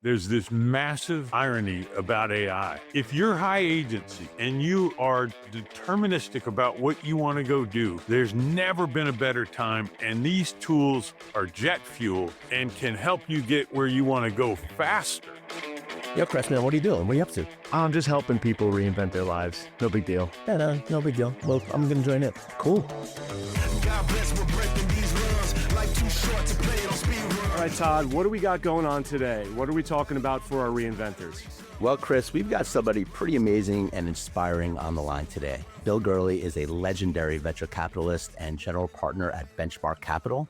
There's this massive irony about AI. If you're high agency and you are deterministic about what you want to go do, there's never been a better time. And these tools are jet fuel and can help you get where you want to go faster. Yo, Chris, man, what are you doing? What are you up to? I'm just helping people reinvent their lives. No big deal. Yeah, no big deal. Well, I'm going to join it. Cool. God bless, we're breaking these runs. Life too short to play it on speed run. All right, Todd, what do we got going on today? What are we talking about for our reinventors? Well, Chris, we've got somebody pretty amazing and inspiring on the line today. Bill Gurley is a legendary venture capitalist and general partner at Benchmark Capital,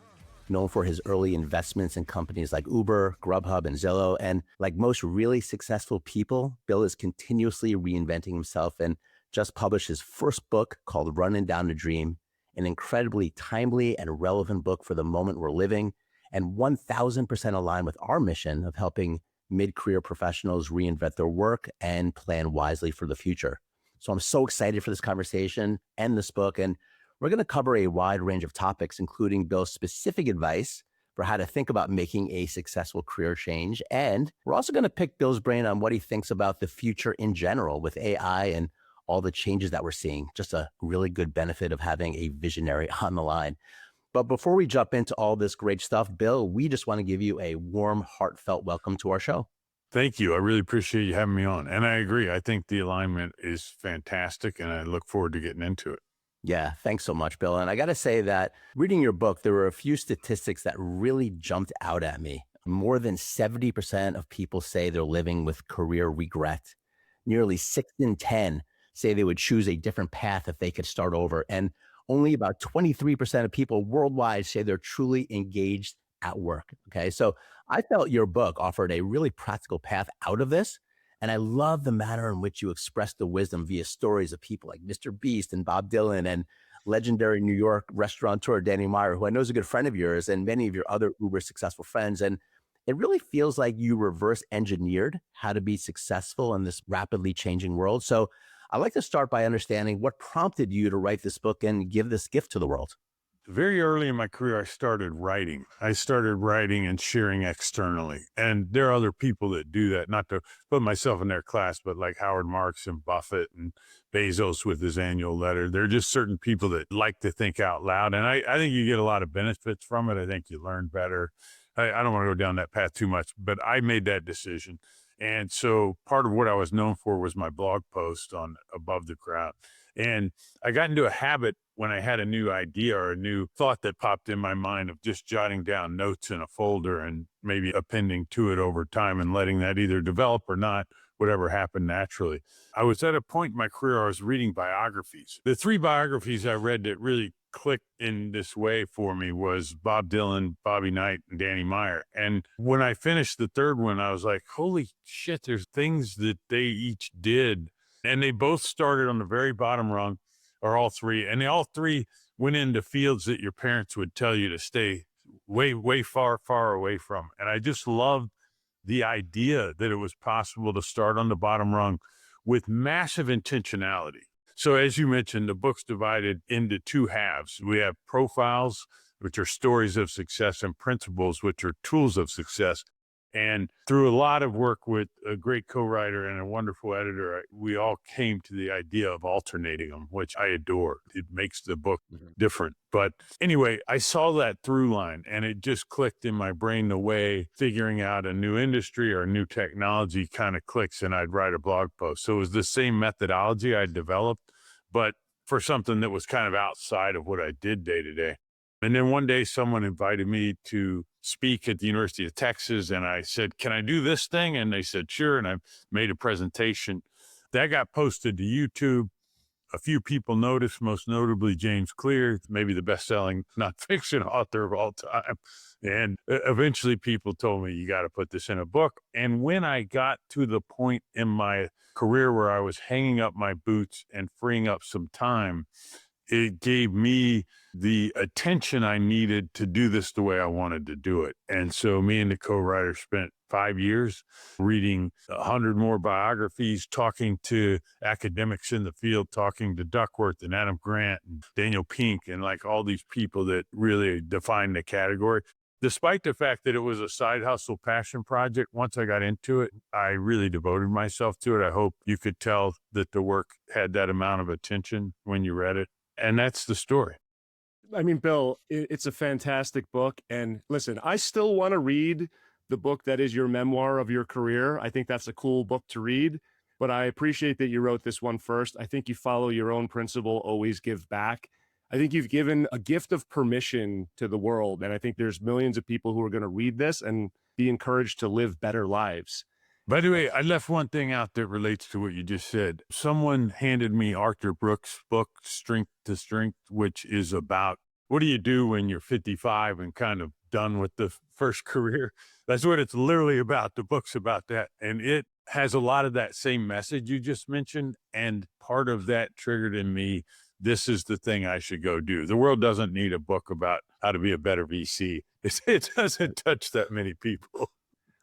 known for his early investments in companies like Uber, Grubhub, and Zillow. And like most really successful people, Bill is continuously reinventing himself and just published his first book called Runnin Down, an incredibly timely and relevant book for the moment we're living, and 1000% aligned with our mission of helping mid-career professionals reinvent their work and plan wisely for the future. So I'm so excited for this conversation and this book. And we're going to cover a wide range of topics, including Bill's specific advice for how to think about making a successful career change. And we're also going to pick Bill's brain on what he thinks about the future in general with AI and all the changes that we're seeing. Just a really good benefit of having a visionary on the line. But before we jump into all this great stuff, Bill, we just want to give you a warm, heartfelt welcome to our show. Thank you. I really appreciate you having me on. And I agree. I think the alignment is fantastic, and I look forward to getting into it. Yeah, thanks so much, Bill. And I got to say that reading your book, there were a few statistics that really jumped out at me. More than 70% of people say they're living with career regret. Nearly 6 in 10 say they would choose a different path if they could start over. And only about 23% of people worldwide say they're truly engaged at work. Okay, so I felt your book offered a really practical path out of this. And I love the manner in which you express the wisdom via stories of people like Mr. Beast and Bob Dylan and legendary New York restaurateur Danny Meyer, who I know is a good friend of yours, and many of your other uber successful friends. And it really feels like you reverse engineered how to be successful in this rapidly changing world. So I'd like to start by understanding what prompted you to write this book and give this gift to the world. Very early in my career, I started writing. I started writing and sharing externally. And there are other people that do that, not to put myself in their class, but like Howard Marks and Buffett and Bezos with his annual letter. There are just certain people that like to think out loud. And I think you get a lot of benefits from it. I think you learn better. I don't want to go down that path too much, but I made that decision. And so part of what I was known for was my blog post on Above the Crowd. And I got into a habit when I had a new idea or a new thought that popped in my mind of just jotting down notes in a folder and maybe appending to it over time and letting that either develop or not, whatever happened naturally. I was at a point in my career, I was reading biographies. The 3 biographies I read that really clicked in this way for me was Bob Dylan, Bobby Knight, and Danny Meyer. And when I finished the 3rd one, I was like, holy shit, there's things that they each did. And they both started on the very bottom rung, or all 3. And they all 3 went into fields that your parents would tell you to stay way, way far, far away from. And I just loved the idea that it was possible to start on the bottom rung with massive intentionality. So as you mentioned, the book's divided into 2 halves. We have profiles, which are stories of success, and principles, which are tools of success. And through a lot of work with a great co-writer and a wonderful editor, we all came to the idea of alternating them, which I adore. It makes the book different. But anyway, I saw that through line and it just clicked in my brain the way figuring out a new industry or a new technology kind of clicks, and I'd write a blog post. So it was the same methodology I developed, but for something that was kind of outside of what I did day to day. And then one day someone invited me to speak at the University of Texas. And I said, can I do this thing? And they said, sure. And I made a presentation that got posted to YouTube. A few people noticed, most notably James Clear, maybe the best-selling nonfiction author of all time. And eventually people told me, you got to put this in a book. And when I got to the point in my career where I was hanging up my boots and freeing up some time, it gave me the attention I needed to do this the way I wanted to do it. And so me and the co-writer spent 5 years reading 100 more biographies, talking to academics in the field, talking to Duckworth and Adam Grant and Daniel Pink and like all these people that really define the category. despite the fact that it was a side hustle passion project, once I got into it, I really devoted myself to it. I hope you could tell that the work had that amount of attention when you read it. And that's the story. I mean, Bill, it's a fantastic book. And listen, I still want to read the book that is your memoir of your career. I think that's a cool book to read, but I appreciate that you wrote this one first. I think you follow your own principle, always give back. I think you've given a gift of permission to the world. And I think there's millions of people who are going to read this and be encouraged to live better lives. By the way, I left one thing out that relates to what you just said. Someone handed me Arthur Brooks' book, Strength to Strength, which is about what do you do when you're 55 and kind of done with the first career. That's what it's literally about. The book's about that. And it has a lot of that same message you just mentioned. And part of that triggered in me, this is the thing I should go do. The world doesn't need a book about how to be a better VC. It doesn't touch that many people.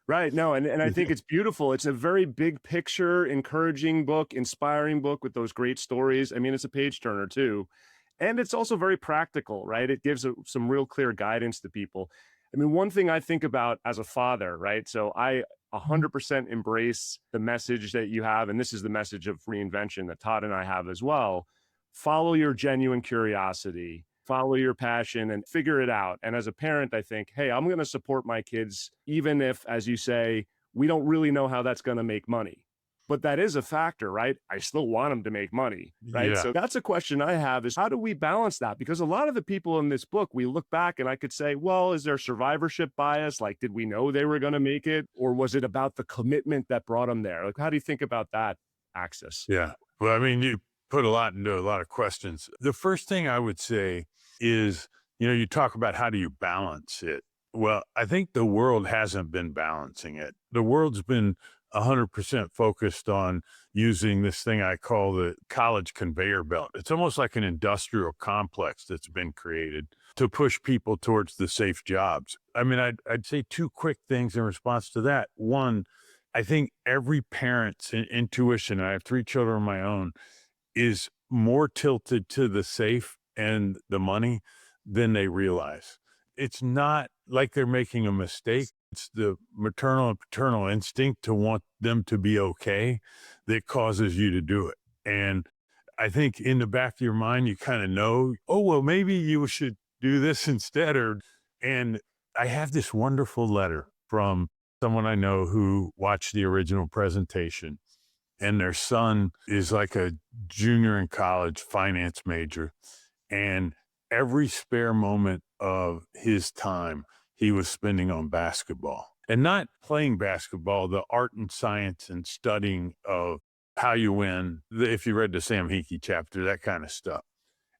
Right. No, and I think it's beautiful. It's a very big picture, encouraging book, inspiring book with those great stories. I mean, it's a page turner too. And it's also very practical, right? It gives some real clear guidance to people. I mean, one thing I think about as a father, right? So I 100% embrace the message that you have. And this is the message of reinvention that Todd and I have as well. Follow your genuine curiosity, follow your passion and figure it out. And as a parent, I think, hey, I'm going to support my kids, even if, as you say, we don't really know how that's going to make money. But that is a factor, right? I still want them to make money, right? Yeah. So that's a question I have is how do we balance that? Because a lot of the people in this book, we look back and I could say, well, is there survivorship bias? Like, did we know they were going to make it? Or was it about the commitment that brought them there? Like, how do you think about that axis? Yeah. Well, I mean, you put a lot into a lot of questions. The first thing I would say is, you talk about how do you balance it? Well, I think the world hasn't been balancing it. The world's been 100% focused on using this thing I call the college conveyor belt. It's almost like an industrial complex that's been created to push people towards the safe jobs. I mean, I'd say two quick things in response to that. One, I think every parent's intuition, and I have 3 children of my own, is more tilted to the safe and the money than they realize. It's not like they're making a mistake. It's the maternal and paternal instinct to want them to be okay that causes you to do it. And I think in the back of your mind, you kind of know, oh, well, maybe you should do this instead. And I have this wonderful letter from someone I know who watched the original presentation, and their son is like a junior in college, finance major. And every spare moment of his time he was spending on basketball, and not playing basketball, the art and science and studying of how you win. If you read the Sam Hickey chapter, that kind of stuff.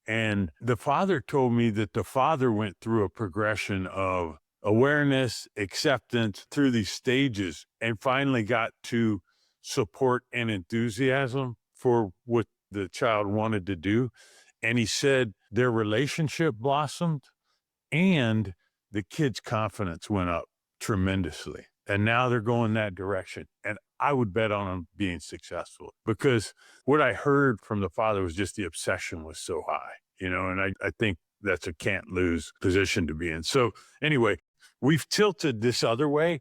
And the father told me that the father went through a progression of awareness, acceptance through these stages, and finally got to support and enthusiasm for what the child wanted to do. And he said their relationship blossomed and the kid's confidence went up tremendously. And now they're going that direction. And I would bet on them being successful, because what I heard from the father was just the obsession was so high, and I think that's a can't lose position to be in. So anyway, we've tilted this other way.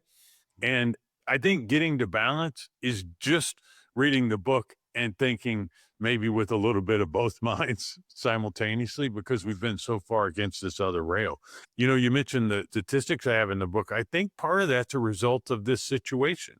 And I think getting to balance is just reading the book and thinking maybe with a little bit of both minds simultaneously, because we've been so far against this other rail. You mentioned the statistics I have in the book. I think part of that's a result of this situation.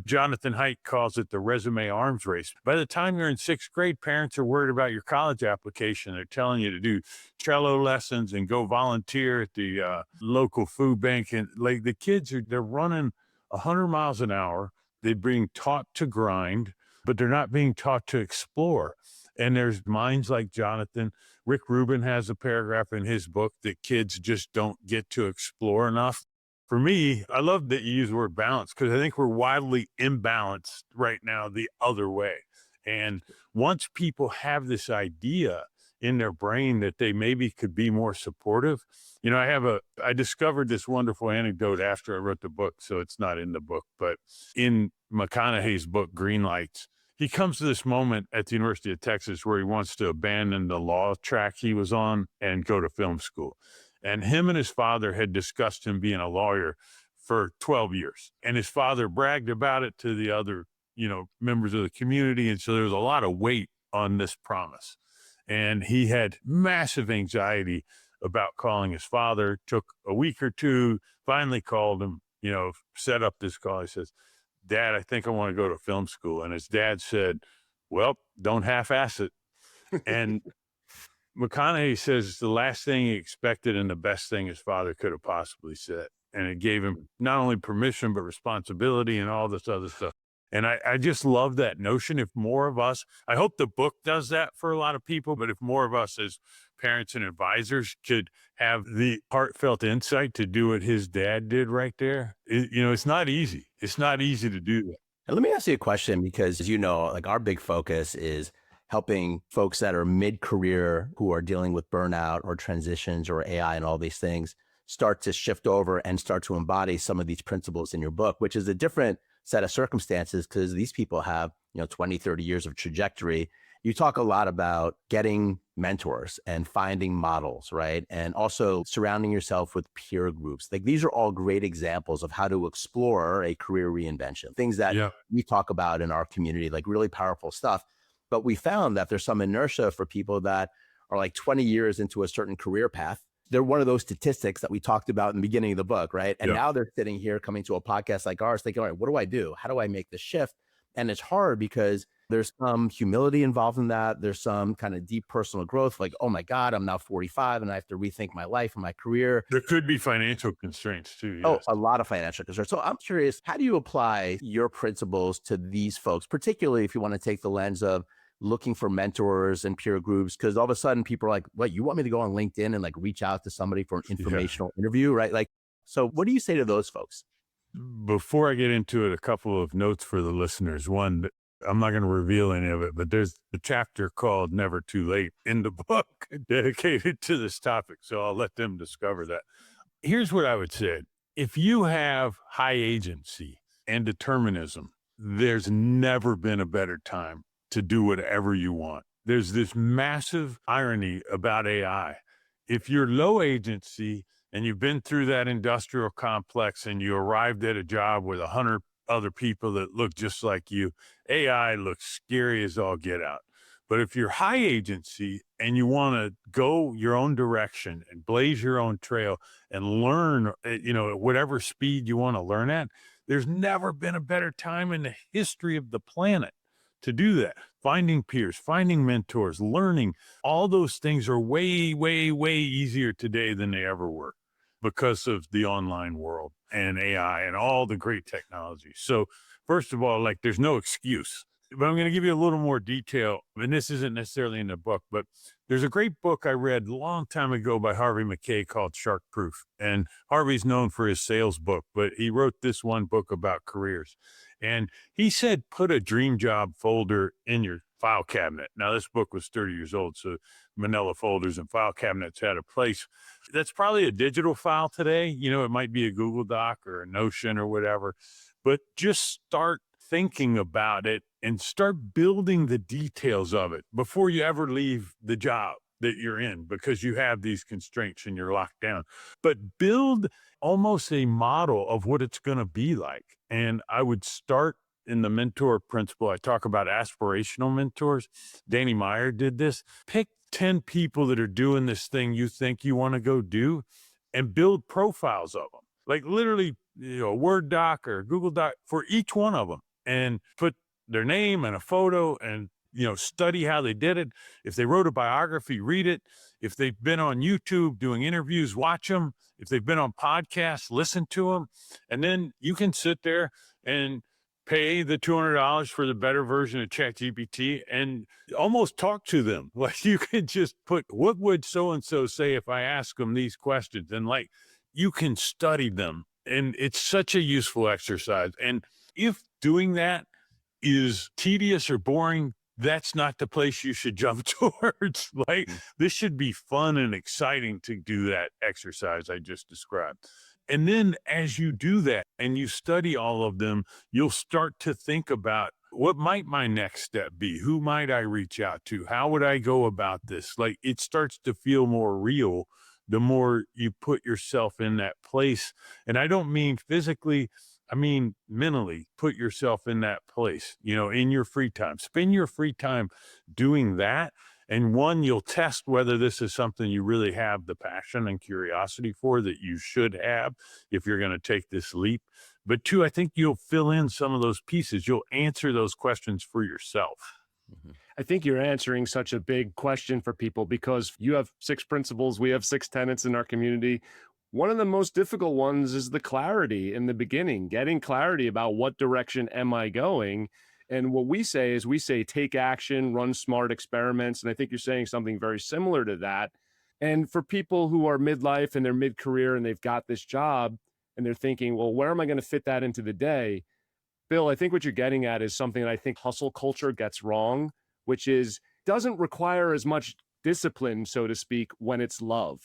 Jonathan Haidt calls it the resume arms race. By the time you're in 6th grade, parents are worried about your college application. They're telling you to do cello lessons and go volunteer at the local food bank. And like the kids they're running 100 miles an hour. They're being taught to grind, but they're not being taught to explore. And there's minds like Jonathan. Rick Rubin has a paragraph in his book that kids just don't get to explore enough. For me, I love that you use the word balance, because I think we're wildly imbalanced right now the other way. And once people have this idea in their brain that they maybe could be more supportive, I discovered this wonderful anecdote after I wrote the book, so it's not in the book, but in McConaughey's book, Green Lights, he comes to this moment at the University of Texas where he wants to abandon the law track he was on and go to film school. And him and his father had discussed him being a lawyer for 12 years. And his father bragged about it to the other, members of the community. And so there was a lot of weight on this promise. And he had massive anxiety about calling his father. Took a week or two, finally called him, set up this call. He says, "Dad, I think I want to go to film school." And his dad said, "Well, don't half-ass it." And McConaughey says it's the last thing he expected and the best thing his father could have possibly said. And it gave him not only permission, but responsibility and all this other stuff. And I just love that notion. If more of us, I hope the book does that for a lot of people, but if more of us as parents and advisors could have the heartfelt insight to do what his dad did right there, it's not easy. It's not easy to do that. And let me ask you a question, because as you know, like our big focus is helping folks that are mid-career who are dealing with burnout or transitions or AI and all these things start to shift over and start to embody some of these principles in your book, which is a different set of circumstances because these people have, 20, 30 years of trajectory. You talk a lot about getting mentors and finding models, right? And also surrounding yourself with peer groups. Like these are all great examples of how to explore a career reinvention, things that we talk about in our community, like really powerful stuff. But we found that there's some inertia for people that are like 20 years into a certain career path. They're one of those statistics that we talked about in the beginning of the book, right? And now they're sitting here coming to a podcast like ours thinking, all right, what do I do? How do I make the shift? And it's hard because there's some humility involved in that. There's some kind of deep personal growth, like, oh my God, I'm now 45 and I have to rethink my life and my career. There could be financial constraints too. Yes. Oh, a lot of financial constraints. So I'm curious, how do you apply your principles to these folks, particularly if you want to take the lens of looking for mentors and peer groups? Because all of a sudden people are like, what, you want me to go on LinkedIn and like reach out to somebody for an informational interview, right? Like, so what do you say to those folks? Before I get into it, a couple of notes for the listeners. One, I'm not going to reveal any of it, but there's a chapter called Never Too Late in the book dedicated to this topic. So I'll let them discover that. Here's what I would say. If you have high agency and determinism, there's never been a better time to do whatever you want. There's this massive irony about AI. If you're low agency and you've been through that industrial complex and you arrived at a job with 100 other people that look just like you, AI looks scary as all get out. But if you're high agency and you want to go your own direction and blaze your own trail and learn, at whatever speed you want to learn at, there's never been a better time in the history of the planet to do that. Finding peers, finding mentors, learning, all those things are way, way, way easier today than they ever were because of the online world and AI and all the great technology. So first of all, like there's no excuse. But I'm going to give you a little more detail, and this isn't necessarily in the book, but there's a great book I read a long time ago by Harvey Mackay called Shark Proof. And Harvey's known for his sales book, but he wrote this one book about careers. And he said, put a dream job folder in your file cabinet. Now, this book was 30 years old, so manila folders and file cabinets had a place. That's probably a digital file today. It might be a Google Doc or a Notion or whatever, but just start thinking about it and start building the details of it before you ever leave the job that you're in, because you have these constraints and you're locked down. But build almost a model of what it's going to be like. And I would start in the mentor principle. I talk about aspirational mentors. Danny Meyer did this. Pick 10 people that are doing this thing you think you want to go do and build profiles of them. Like literally, a Word doc or a Google Doc for each one of them, and put their name and a photo and, study how they did it. If they wrote a biography, read it. If they've been on YouTube doing interviews, watch them. If they've been on podcasts, listen to them. And then you can sit there and pay the $200 for the better version of ChatGPT and almost talk to them. Like you could just put, what would so-and-so say if I ask them these questions? And like, you can study them. And it's such a useful exercise. And if doing that is tedious or boring, that's not the place you should jump towards. Like, this should be fun and exciting to do that exercise I just described. And then as you do that and you study all of them, you'll start to think about, what might my next step be? Who might I reach out to? How would I go about this? Like, it starts to feel more real the more you put yourself in that place. And I don't mean physically, I mean mentally, put yourself in that place, in your free time. Spend your free time doing that. And one, you'll test whether this is something you really have the passion and curiosity for that you should have if you're going to take this leap. But two, I think you'll fill in some of those pieces. You'll answer those questions for yourself. I think you're answering such a big question for people because you have 6 principles. We have 6 tenets in our community. One of the most difficult ones is the clarity in the beginning, getting clarity about what direction am I going. And what we say is take action, run smart experiments. And I think you're saying something very similar to that. And for people who are midlife and they're mid-career and they've got this job and they're thinking, well, where am I going to fit that into the day? Bill, I think what you're getting at is something that I think hustle culture gets wrong, which is doesn't require as much discipline, so to speak, when it's love,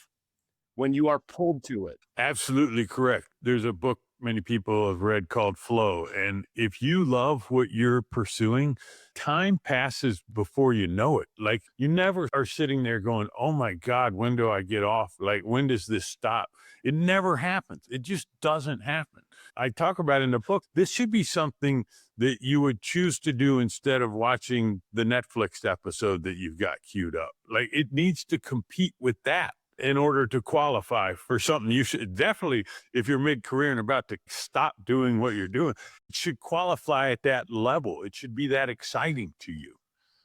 when you are pulled to it. Absolutely correct. There's a book many people have read called Flow. And if you love what you're pursuing, time passes before you know it. Like you never are sitting there going, oh my God, when do I get off? Like, when does this stop? It never happens. It just doesn't happen. I talk about in the book, this should be something that you would choose to do instead of watching the Netflix episode that you've got queued up. Like it needs to compete with that in order to qualify for something. You should definitely, if you're mid-career and about to stop doing what you're doing, it should qualify at that level. It should be that exciting to you.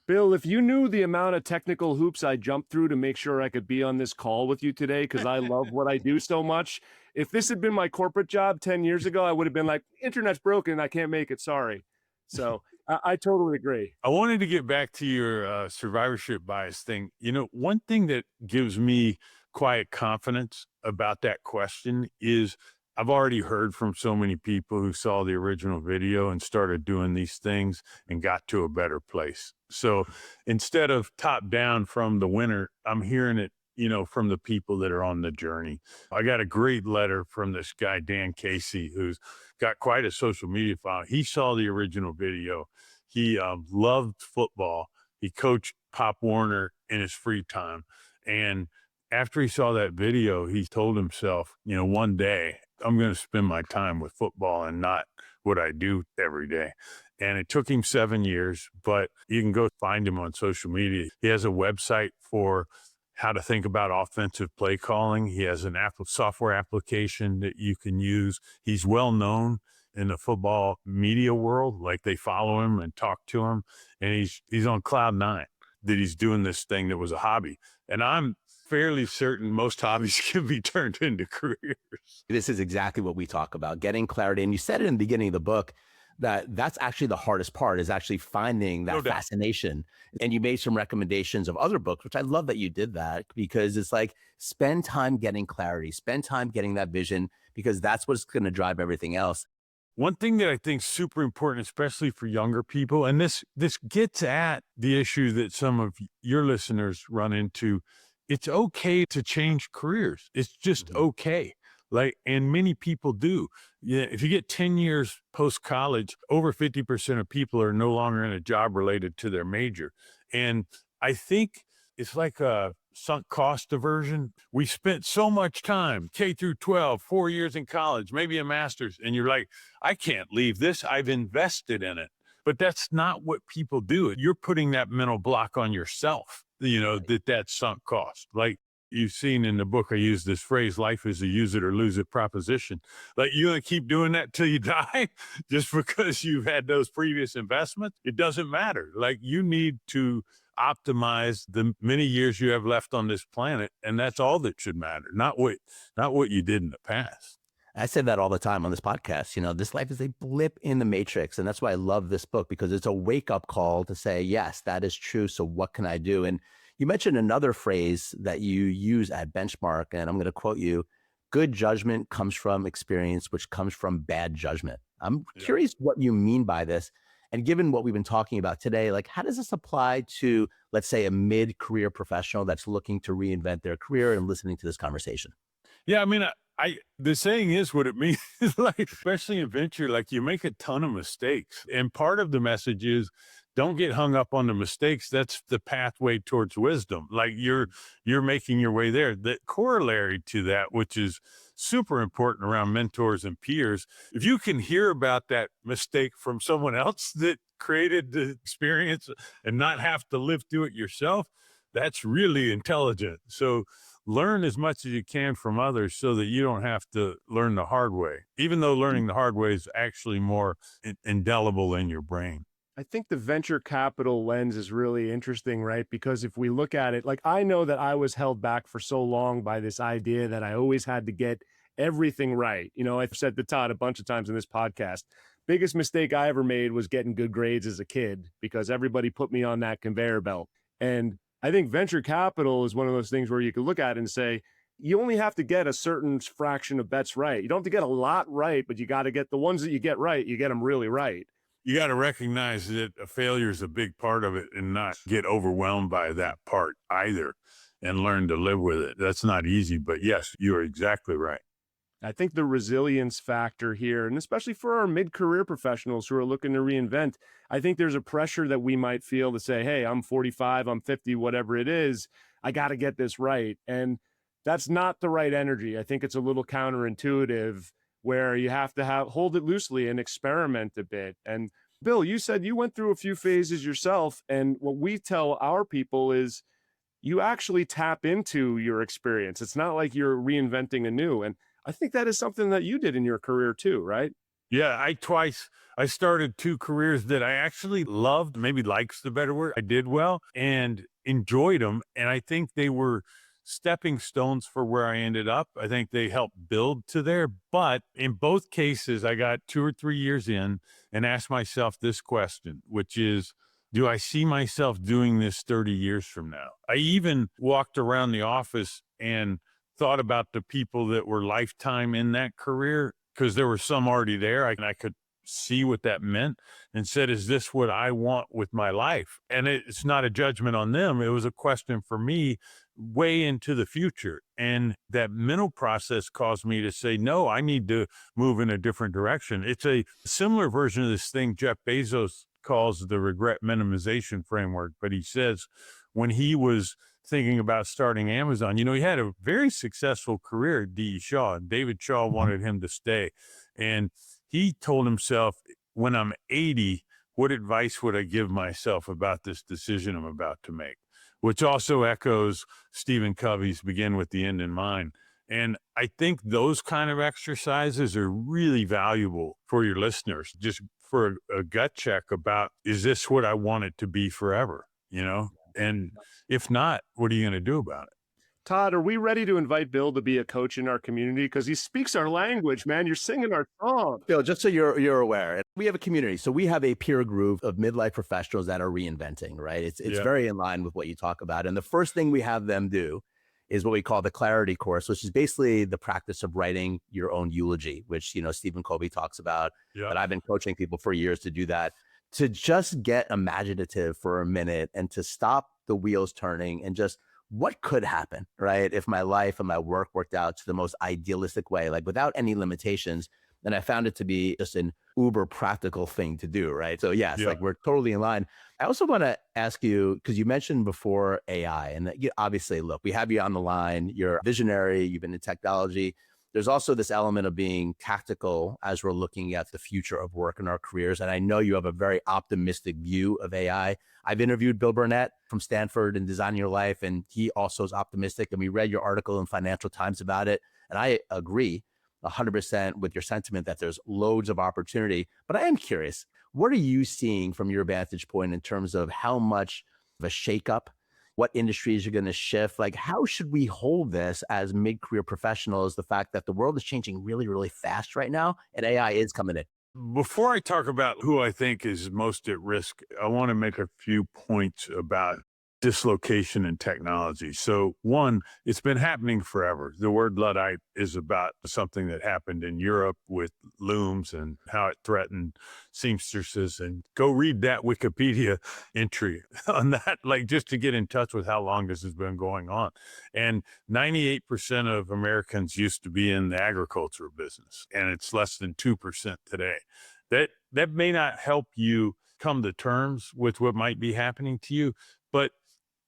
Bill, if you knew the amount of technical hoops I jumped through to make sure I could be on this call with you today, because I love what I do so much. If this had been my corporate job 10 years ago, I would have been like, internet's broken, I can't make it, sorry. So I totally agree. I wanted to get back to your survivorship bias thing. One thing that gives me quiet confidence about that question is I've already heard from so many people who saw the original video and started doing these things and got to a better place. So instead of top down from the winner, I'm hearing it, from the people that are on the journey. I got a great letter from this guy, Dan Casey, who's got quite a social media following. He saw the original video. He loved football. He coached Pop Warner in his free time. And after he saw that video, he told himself, one day I'm going to spend my time with football and not what I do every day. And it took him 7 years, but you can go find him on social media. He has a website for how to think about offensive play calling. He has an software application that you can use. He's well known in the football media world. Like they follow him and talk to him, and he's on cloud 9 that he's doing this thing that was a hobby. And I'm fairly certain most hobbies can be turned into careers. This is exactly what we talk about, getting clarity. And you said it in the beginning of the book, that's actually the hardest part, is actually finding that fascination. And you made some recommendations of other books, which I love that you did that, because it's like, spend time getting clarity, spend time getting that vision, because that's what's going to drive everything else. One thing that I think is super important, especially for younger people, and this gets at the issue that some of your listeners run into, it's okay to change careers. It's just okay. And many people do. Yeah, if you get 10 years post-college, over 50% of people are no longer in a job related to their major. And I think it's like a sunk cost aversion. We spent so much time, K through 12, 4 years in college, maybe a master's, and you're like, I can't leave this. I've invested in it. But that's not what people do. You're putting that mental block on yourself, that's sunk cost. Like you've seen in the book, I use this phrase, life is a use it or lose it proposition. Like you're going to keep doing that till you die just because you've had those previous investments. It doesn't matter. Like you need to optimize the many years you have left on this planet. And that's all that should matter. Not what you did in the past. I say that all the time on this podcast. This life is a blip in the matrix. And that's why I love this book, because it's a wake up call to say, yes, that is true. So what can I do? And you mentioned another phrase that you use at Benchmark, and I'm going to quote you: good judgment comes from experience, which comes from bad judgment. I'm curious what you mean by this. And given what we've been talking about today, like how does this apply to, let's say, a mid-career professional that's looking to reinvent their career and listening to this conversation? Yeah, I mean, the saying is what it means, like, especially in venture, like you make a ton of mistakes. And part of the message is don't get hung up on the mistakes. That's the pathway towards wisdom. Like you're making your way there. The corollary to that, which is super important around mentors and peers, if you can hear about that mistake from someone else that created the experience and not have to live through it yourself, that's really intelligent. So learn as much as you can from others so that you don't have to learn the hard way, even though learning the hard way is actually more indelible in your brain. I think the venture capital lens is really interesting, right? Because if we look at it, like I know that I was held back for so long by this idea that I always had to get everything right. You know, I've said to Todd a bunch of times in this podcast, biggest mistake I ever made was getting good grades as a kid because everybody put me on that conveyor belt. And I think venture capital is one of those things where you can look at it and say, you only have to get a certain fraction of bets right. You don't have to get a lot right, but you got to get the ones that you get right, you get them really right. You got to recognize that a failure is a big part of it and not get overwhelmed by that part either and learn to live with it. That's not easy, but yes, you are exactly right. I think the resilience factor here, and especially for our mid-career professionals who are looking to reinvent, I think there's a pressure that we might feel to say, hey, I'm 45, I'm 50, whatever it is, I got to get this right. And that's not the right energy. I think it's a little counterintuitive where you have to hold it loosely and experiment a bit. And Bill, you said you went through a few phases yourself. And what we tell our people is you actually tap into your experience. It's not like you're reinventing anew. And I think that is something that you did in your career too, right? Yeah, I started two careers that I actually loved, maybe likes the better word. I did well and enjoyed them. And I think they were stepping stones for where I ended up. I think they helped build to there. But in both cases, I got 2 or 3 years in and asked myself this question, which is, do I see myself doing this 30 years from now? I even walked around the office and thought about the people that were lifetime in that career because there were some already there. I could see what that meant and said, is this what I want with my life? And it's not a judgment on them. It was a question for me way into the future. And that mental process caused me to say, no, I need to move in a different direction. It's a similar version of this thing Jeff Bezos calls the regret minimization framework. But he says when he was thinking about starting Amazon, you know, he had a very successful career at D.E. Shaw, and David Shaw wanted him to stay. And he told himself, when I'm 80, what advice would I give myself about this decision I'm about to make? Which also echoes Stephen Covey's begin with the end in mind. And I think those kind of exercises are really valuable for your listeners, just for a gut check about, is this what I want it to be forever? You know? And if not, what are you going to do about it? Todd, are we ready to invite Bill to be a coach in our community? Because he speaks our language, man. You're singing our song. Bill, just so you're aware, we have a community. So we have a peer group of midlife professionals that are reinventing, right? It's very in line with what you talk about. And the first thing we have them do is what we call the Clarity course, which is basically the practice of writing your own eulogy, which, you know, Stephen Covey talks about. Yeah. But I've been coaching people for years to do that, to just get imaginative for a minute and to stop the wheels turning and just what could happen, right? If my life and my work worked out to the most idealistic way, like without any limitations. And I found it to be just an uber practical thing to do, right? So yes, like we're totally in line. I also want to ask you, because you mentioned before AI, and obviously, look, we have you on the line. You're a visionary. You've been in technology. There's also this element of being tactical as we're looking at the future of work in our careers. And I know you have a very optimistic view of AI. I've interviewed Bill Burnett from Stanford in Designing Your Life, and he also is optimistic. And we read your article in Financial Times about it. And I agree 100% with your sentiment that there's loads of opportunity. But I am curious, what are you seeing from your vantage point in terms of how much of a shakeup, what industries are going to shift? Like, how should we hold this as mid-career professionals, the fact that the world is changing really, really fast right now and AI is coming in? Before I talk about who I think is most at risk, I want to make a few points about dislocation in technology. So one, it's been happening forever. The word Luddite is about something that happened in Europe with looms and how it threatened seamstresses. And go read that Wikipedia entry on that, like just to get in touch with how long this has been going on. And 98% of Americans used to be in the agricultural business, and it's less than 2% today. That may not help you come to terms with what might be happening to you, but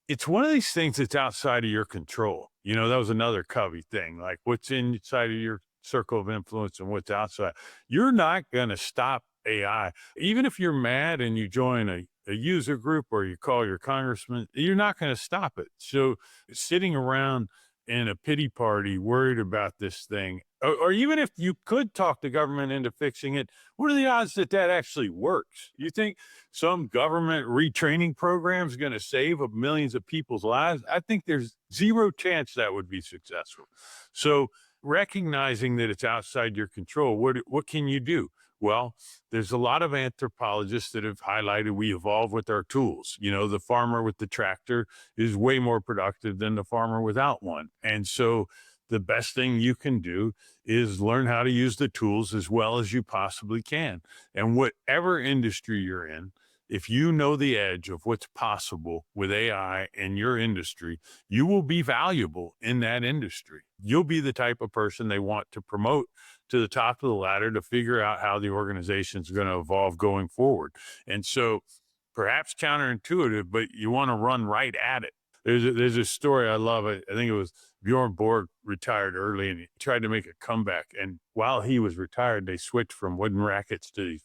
it's one of these things that's outside of your control. You know, that was another Covey thing, like what's inside of your circle of influence and what's outside. You're not going to stop AI. Even if you're mad and you join a user group or you call your congressman, you're not going to stop it. So sitting around in a pity party worried about this thing, or even if you could talk the government into fixing it, what are the odds that that actually works? You think some government retraining program is going to save millions of people's lives? I think there's zero chance that would be successful. So recognizing that it's outside your control, what can you do? Well, there's a lot of anthropologists that have highlighted we evolve with our tools. You know, the farmer with the tractor is way more productive than the farmer without one. And so the best thing you can do is learn how to use the tools as well as you possibly can. And whatever industry you're in, if you know the edge of what's possible with AI in your industry, you will be valuable in that industry. You'll be the type of person they want to promote to the top of the ladder to figure out how the organization is going to evolve going forward. And so perhaps counterintuitive, but you want to run right at it. There's a story I love. I think it was Bjorn Borg retired early and he tried to make a comeback. And while he was retired, they switched from wooden rackets to these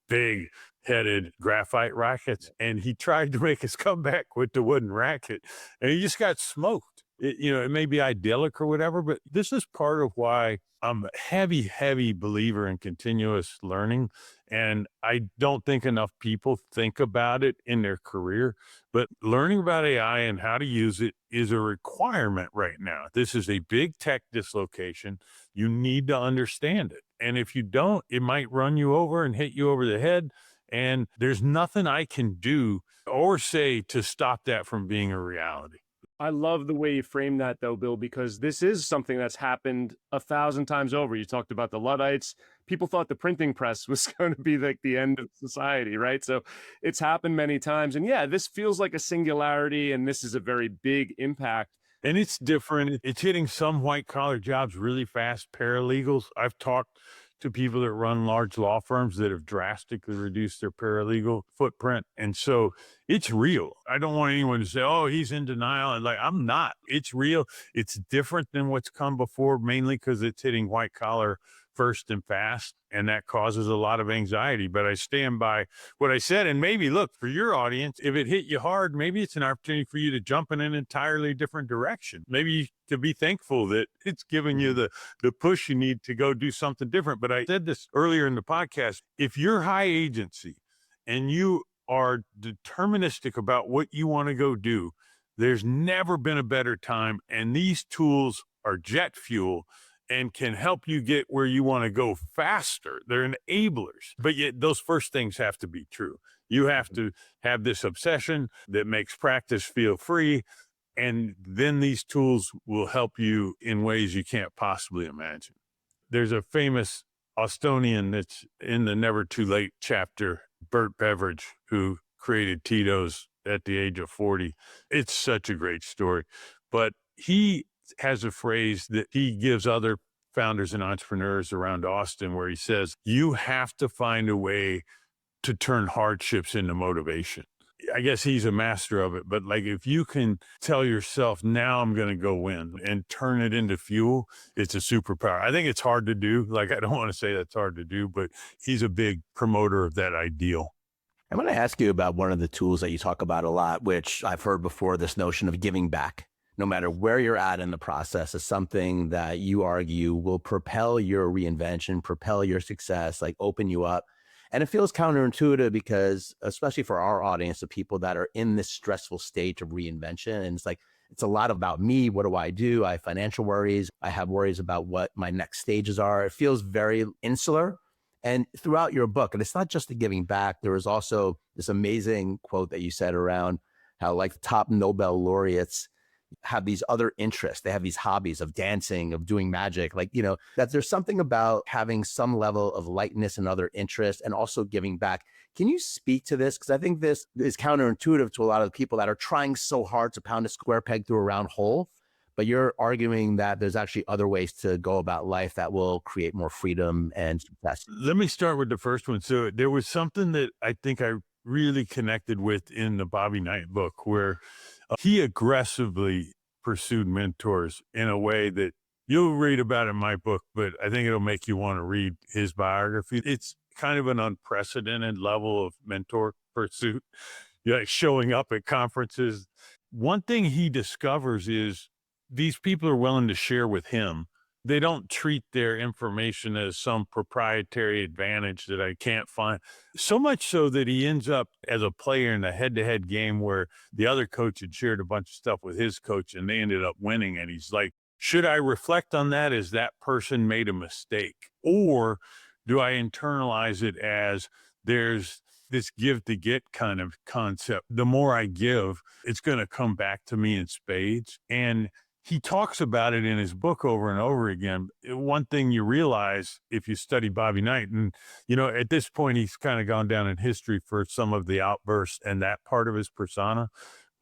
big headed graphite rackets. And he tried to make his comeback with the wooden racket and he just got smoked. It may be idyllic or whatever, but this is part of why I'm a heavy believer in continuous learning. And I don't think enough people think about it in their career, but learning about AI and how to use it is a requirement right now. This is a big tech dislocation. You need to understand it. And if you don't, it might run you over and hit you over the head. And there's nothing I can do or say to stop that from being a reality. I love the way you frame that, though, Bill, because this is something that's happened 1,000 times over. You talked about the Luddites. People thought the printing press was going to be like the end of society, right? So it's happened many times. And yeah, this feels like a singularity, and this is a very big impact. And it's different. It's hitting some white collar jobs really fast. Paralegals. I've talked to people that run large law firms that have drastically reduced their paralegal footprint. And so it's real. I don't want anyone to say, oh, he's in denial. And like, I'm not. It's real. It's different than what's come before, mainly because it's hitting white collar first and fast. And that causes a lot of anxiety. But I stand by what I said. And maybe, look, for your audience, if it hit you hard, maybe it's an opportunity for you to jump in an entirely different direction. Maybe to be thankful that it's giving you the push you need to go do something different. But I said this earlier in the podcast. If you're high agency and you are deterministic about what you want to go do, there's never been a better time. And these tools are jet fuel and can help you get where you want to go faster. They're enablers, but yet those first things have to be true. You have to have this obsession that makes practice feel free. And then these tools will help you in ways you can't possibly imagine. There's a famous Austonian that's in the Never Too Late chapter, Burt Beveridge, who created Tito's at the age of 40. It's such a great story, but he has a phrase that he gives other founders and entrepreneurs around Austin where he says, you have to find a way to turn hardships into motivation. I guess he's a master of it, but like if you can tell yourself, now I'm going to go win and turn it into fuel, it's a superpower. I think it's hard to do. Like, I don't want to say that's hard to do, but he's a big promoter of that ideal. I want to ask you about one of the tools that you talk about a lot, which I've heard before, this notion of giving back. No matter where you're at in the process, is something that you argue will propel your reinvention, propel your success, like open you up. And it feels counterintuitive because, especially for our audience of people that are in this stressful state of reinvention, and it's like, it's a lot about me. What do? I have financial worries. I have worries about what my next stages are. It feels very insular. And throughout your book, and it's not just the giving back, there is also this amazing quote that you said around how like top Nobel laureates have these other interests. They have these hobbies of dancing, of doing magic, like, that there's something about having some level of lightness and other interests and also giving back. Can you speak to this? Because I think this is counterintuitive to a lot of people that are trying so hard to pound a square peg through a round hole. But you're arguing that there's actually other ways to go about life that will create more freedom and success. Let me start with the first one. So there was something that I think I really connected with in the Bobby Knight book, where he aggressively pursued mentors in a way that you'll read about in my book, but I think it'll make you want to read his biography. It's kind of an unprecedented level of mentor pursuit, like showing up at conferences. One thing he discovers is these people are willing to share with him. They don't treat their information as some proprietary advantage that I can't find. So much so that he ends up as a player in a head-to-head game where the other coach had shared a bunch of stuff with his coach and they ended up winning. And he's like, should I reflect on that as that person made a mistake? Or do I internalize it as there's this give to get kind of concept? The more I give, it's going to come back to me in spades. And he talks about it in his book over and over again. One thing you realize if you study Bobby Knight, and, at this point, he's kind of gone down in history for some of the outbursts and that part of his persona,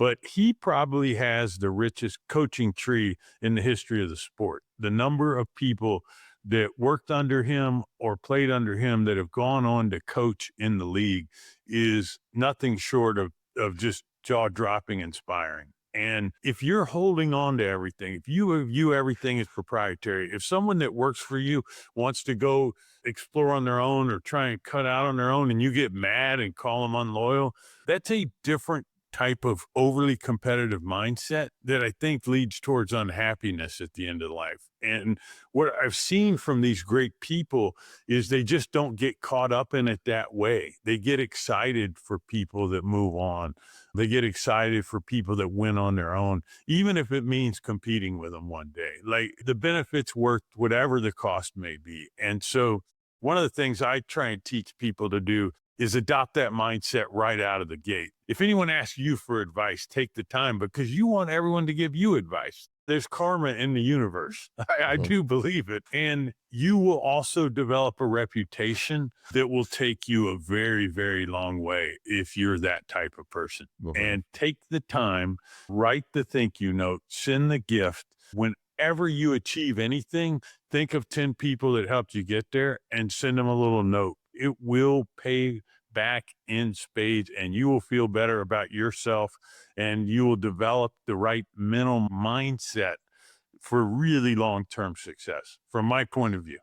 but he probably has the richest coaching tree in the history of the sport. The number of people that worked under him or played under him that have gone on to coach in the league is nothing short of just jaw-dropping inspiring. And if you're holding on to everything, if you view everything as proprietary, if someone that works for you wants to go explore on their own or try and cut out on their own and you get mad and call them unloyal, that's a different type of overly competitive mindset that I think leads towards unhappiness at the end of life. And what I've seen from these great people is they just don't get caught up in it that way. They get excited for people that move on. They get excited for people that win on their own, even if it means competing with them one day. Like the benefit's worth whatever the cost may be. And so one of the things I try and teach people to do is adopt that mindset right out of the gate. If anyone asks you for advice, take the time because you want everyone to give you advice. There's karma in the universe. I do believe it. And you will also develop a reputation that will take you a very, very long way if you're that type of person. And take the time, write the thank you note, send the gift. Whenever you achieve anything, think of 10 people that helped you get there and send them a little note. It will pay back in spades and you will feel better about yourself and you will develop the right mental mindset for really long-term success from my point of view.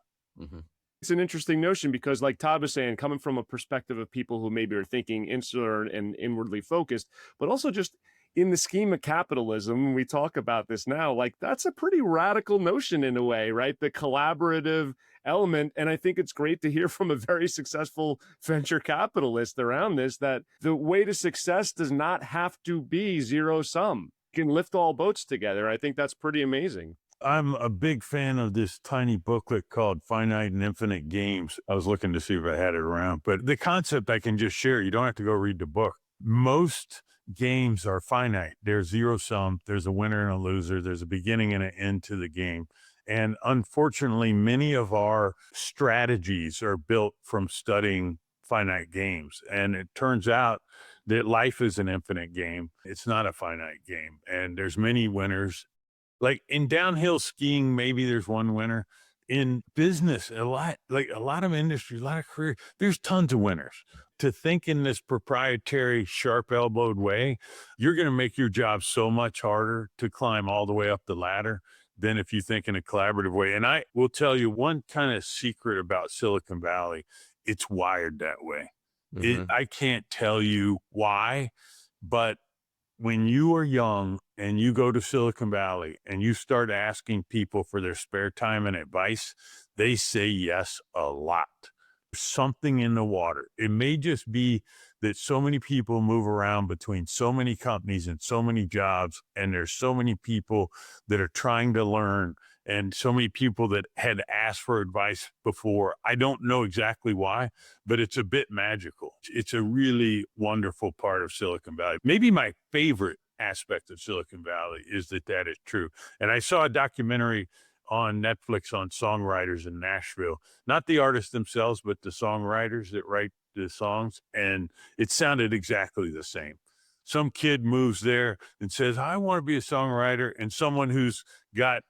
It's an interesting notion because like Todd was saying, coming from a perspective of people who maybe are thinking insular and inwardly focused, but also just in the scheme of capitalism, when we talk about this now, like that's a pretty radical notion in a way, right? The collaborative element. And I think it's great to hear from a very successful venture capitalist around this, that the way to success does not have to be zero sum. You can lift all boats together. I think that's pretty amazing. I'm a big fan of this tiny booklet called Finite and Infinite Games. I was looking to see if I had it around, but the concept I can just share. You don't have to go read the book. Most games are finite. There's zero sum. There's a winner and a loser. There's a beginning and an end to the game. And unfortunately, many of our strategies are built from studying finite games. And it turns out that life is an infinite game. It's not a finite game. And there's many winners. Like in downhill skiing, maybe there's one winner. In business, a lot of industries, a lot of careers, there's tons of winners. To think in this proprietary, sharp-elbowed way, you're going to make your job so much harder to climb all the way up the ladder than if you think in a collaborative way. And I will tell you one kind of secret about Silicon Valley. It's wired that way. I can't tell you why, but when you are young and you go to Silicon Valley and you start asking people for their spare time and advice, they say yes a lot. There's something in the water. It may just be that so many people move around between so many companies and so many jobs, and there's so many people that are trying to learn and so many people that had asked for advice before. I don't know exactly why, but it's a bit magical. It's a really wonderful part of Silicon Valley. Maybe my favorite aspect of Silicon Valley is that is true. And I saw a documentary on Netflix on songwriters in Nashville, not the artists themselves, but the songwriters that write the songs. And it sounded exactly the same. Some kid moves there and says, I want to be a songwriter. And someone who's got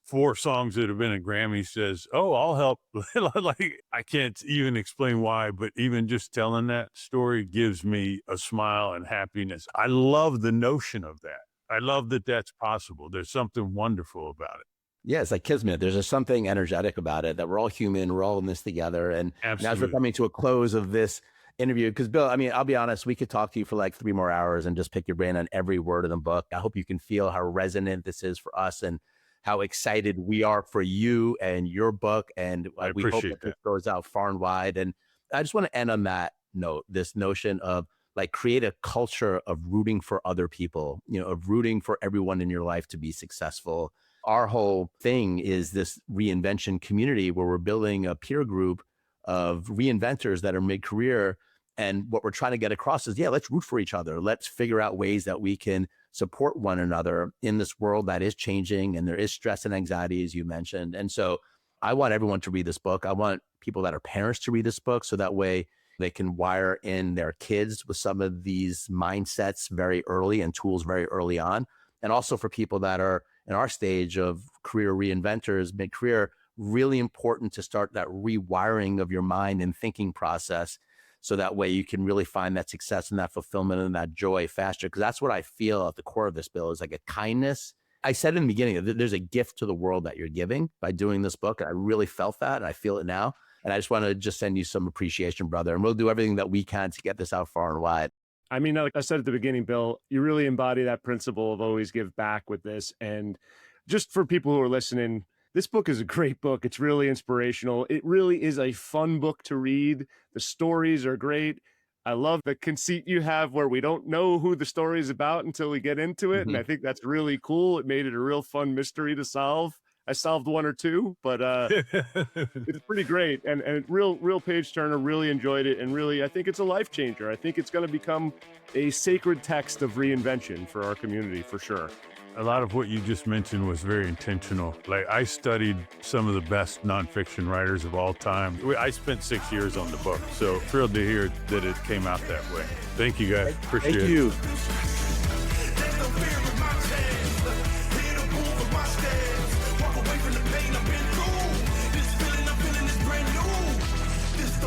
4 songs that have been a Grammy says, oh, I'll help. Like, I can't even explain why, but even just telling that story gives me a smile and happiness. I love the notion of that. I love that that's possible. There's something wonderful about it. Yeah, it's like kismet. There's just something energetic about it, that we're all human. We're all in this together. And as we're coming to a close of this interview, because Bill, I mean, I'll be honest, we could talk to you for like 3 more hours and just pick your brain on every word of the book. I hope you can feel how resonant this is for us and how excited we are for you and your book. And we hope that this goes out far and wide. And I just want to end on that note, this notion of like create a culture of rooting for other people, you know, of rooting for everyone in your life to be successful. Our whole thing is this reinvention community where we're building a peer group of reinventors that are mid-career. And what we're trying to get across is, yeah, let's root for each other. Let's figure out ways that we can support one another in this world that is changing, and there is stress and anxiety, as you mentioned. And so I want everyone to read this book. I want people that are parents to read this book, so that way they can wire in their kids with some of these mindsets very early and tools very early on. And also for people that are in our stage of career reinventors, mid-career, really important to start that rewiring of your mind and thinking process, so that way you can really find that success and that fulfillment and that joy faster. Because that's what I feel at the core of this, Bill, is like a kindness. I said in the beginning, there's a gift to the world that you're giving by doing this book. And I really felt that, and I feel it now. And I just want to just send you some appreciation, brother. And we'll do everything that we can to get this out far and wide. I mean, like I said at the beginning, Bill, you really embody that principle of always give back with this. And just for people who are listening, this book is a great book. It's really inspirational. It really is a fun book to read. The stories are great. I love the conceit you have where we don't know who the story is about until we get into it. And I think that's really cool. It made it a real fun mystery to solve. I solved 1 or 2, but it's pretty great. And real page turner, really enjoyed it. And really, I think it's a life changer. I think it's going to become a sacred text of reinvention for our community, for sure. A lot of what you just mentioned was very intentional. Like, I studied some of the best nonfiction writers of all time. I spent 6 years on the book, so thrilled to hear that it came out that way. Thank you, guys. Appreciate it. Thank you.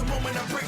Moment I break